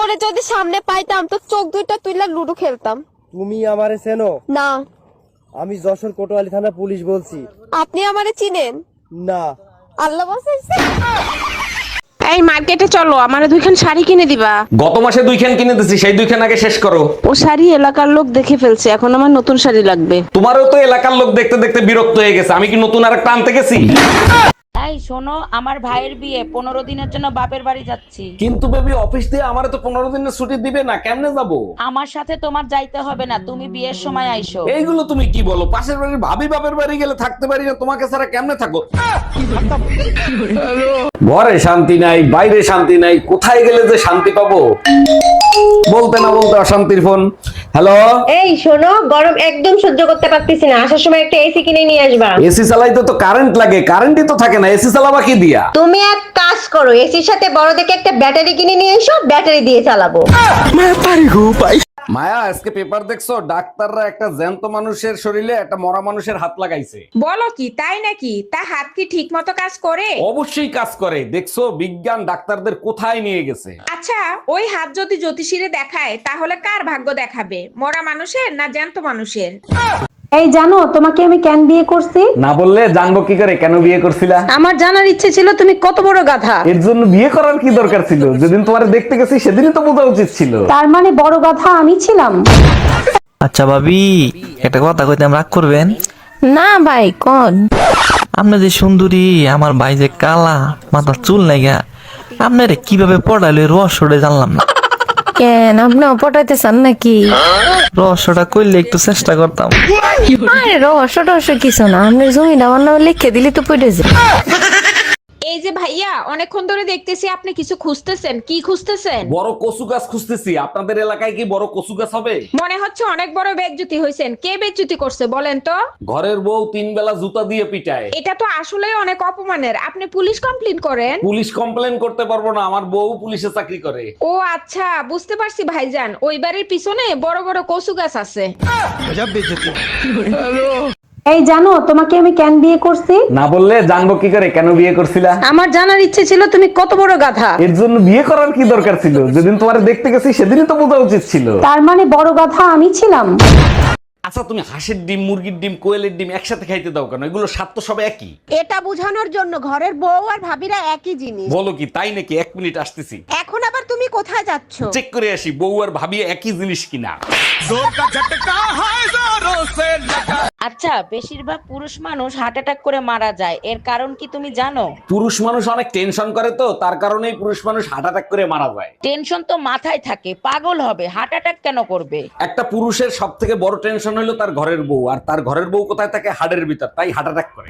তোরে যদি সামনে পাইতাম তো চোখ দুইটা তুইলা লুডো খেলতাম। তুমি আমারে চেনো? না। আমি যশোর কোতোয়ালি থানা পুলিশ বলছি। আপনি আমারে চিনেন? না। আল্লাহ বাঁচাইছে। এই মার্কেটে চলো, আমারে দুইখান শাড়ি কিনে দিবা। গত মাসে 2 খান কিনে দিছি, সেই 2 খান আগে শেষ করো। ও শাড়ি এলাকার লোক দেখে ফেলছে, এখন আমার নতুন শাড়ি লাগবে। তোমারও তো এলাকার লোক দেখতে দেখতে বিরক্ত হয়ে গেছে, আমি কি নতুন আরেকটা আনতে গেছি? এই শোনো, আমার ভাইয়ের বিয়ে, 15 দিনের জন্য বাপের বাড়ি যাচ্ছি। কিন্তু বেবি, অফিস দিয়ে আমারে তো 15 দিনের ছুটি দিবে না, কেমনে যাব? আমার সাথে তোমার যাইতে হবে না, তুমি বিয়ের সময় আইসো। এইগুলো তুমি কি বলো? পাশের বাড়ির ভাবি বাপের বাড়ি গেলে থাকতে পারি না, তোমাকে ছাড়া কেমনে থাকো? ঘরে শান্তি নাই, বাইরে শান্তি নাই, কোথায় গেলে যে শান্তি পাবো? বলতে না বলতে অশান্তির ফোন। হ্যালো। এই শোনো, গরম একদম সহ্য করতে পারতেছি না, আসার সময় একটা এসি কিনে নিয়ে আসবা। এসি চালাইতে তো কারেন্ট লাগে, কারেন্টই তো থাকে না, এসি চালাবা কি দিয়া? তুমি এক কাজ করো, এসির সাথে বড় দেখে একটা ব্যাটারি কিনে নিয়ে এসো, ব্যাটারি দিয়ে চালাবো। মায়া, আজকে পেপার দেখছো? ডাক্তাররা একটা জ্যান্ত মানুষের শরীরে একটা মরা মানুষের হাত লাগাইছে। বলো কি, তাই নাকি? তা হাত কি ঠিক মতো কাজ করে? অবশ্যই কাজ করে, দেখছো বিজ্ঞান ডাক্তারদের কোথায় নিয়ে গেছে। আচ্ছা, ওই হাত যদি জ্যোতিষীরে দেখায় তাহলে কার ভাগ্য দেখাবে, মরা মানুষের না জ্যান্ত মানুষের? এই জানো তোমাকে আমি কেন বিয়ে করছি? না বললে জানবো কি করে কেন বিয়ে করছিলা? আমার জানার ইচ্ছে ছিল তুমি কত বড় গাধা। এর জন্য বিয়ে করার কি দরকার ছিল? যেদিন তোমারে দেখতে গেছি সেদিনই তো বোঝা উচিত ছিল। তার মানে বড় গাধা আমি ছিলাম? আচ্ছা ভাবি, একটা কথা কইতে রাগ করবেন? না ভাই, কোন? আপনি যে সুন্দরী, আমার ভাই যে কালা, মাথার চুল নাইগা, আপনারে কিভাবে পড়াইলে রহস্যটা জানলাম না। কেন, আপনি পটাইতে চান নাকি? রহস্যটা কইলে একটু চেষ্টা করতাম। আরে রহস্য কিছু না, আপনি জমিটা আমার নামে লিখে দিলে তো পড়ে যায়। এই যে ভাইয়া, অনেকক্ষণ ধরে দেখতেছি আপনি কিছু খুঁজতেছেন, কি খুঁজতেছেন? বড় কচু গাছ খুঁজতেছি। আপনাদের এলাকায় কি বড় কচু গাছ হবে? মনে হচ্ছে অনেক বড় বেজ্জতি হয়েছেন। কে বেজ্জতি করছে বলেন তো? ঘরের বউ 3 বেলা জুতা দিয়ে পিটায়। এটা তো আসলেই অনেক অপমানের, আপনি পুলিশ কমপ্লেইন করেন। পুলিশ কমপ্লেন করতে পারবো না, আমার বউ পুলিশে চাকরি করে। ও আচ্ছা, বুঝতে পারছি ভাইজান, ওই বাড়ির পিছনে বড় বড় কচু গাছ আছে। এই জানো তোমাকে আমি কেন বিয়ে করছি? না বললে জানবো কি করে কেন বিয়ে করছিলা? আমার জানার ইচ্ছে ছিল তুমি কত বড় গাধা। এর জন্য বিয়ে করার কি দরকার ছিল? যেদিন তোমারে দেখতে গেছি সেদিনই তো বোঝা উচিত ছিল। তার মানে বড় গাধা আমি ছিলাম? আচ্ছা, তুমি হাঁসের ডিম, মুরগির ডিম, কোয়েলের ডিম একসাথে খাইতে দাও কেন? এগুলো স্বাদ তো সব একই। এটা বোঝানোর জন্য ঘরের বউ আর ভাবিরা একই জিনিস। বলো কি, তাই নাকি? 1 মিনিট আসতেছি। এখন আবার তুমি কোথায় যাচ্ছ? চেক করে আসি বউ আর ভাবি একই জিনিস কিনা। আচ্ছা, বেশিরভাগ পুরুষ মানুষ হার্ট অ্যাটাক করে মারা যায়, এর কারণ কি তুমি জানো? পুরুষ মানুষ অনেক টেনশন করে, তো তার কারণেই পুরুষ মানুষ হার্ট অ্যাটাক করে মারা যায়। টেনশন তো মাথায় থাকে, পাগল হবে, হার্ট অ্যাটাক কেন করবে? একটা পুরুষের সব থেকে বড় টেনশন হলো তার ঘরের বউ, আর তার ঘরের বউ কোথায় থাকে? হাড়ের ভিতর, তাই হার্ট অ্যাটাক করে।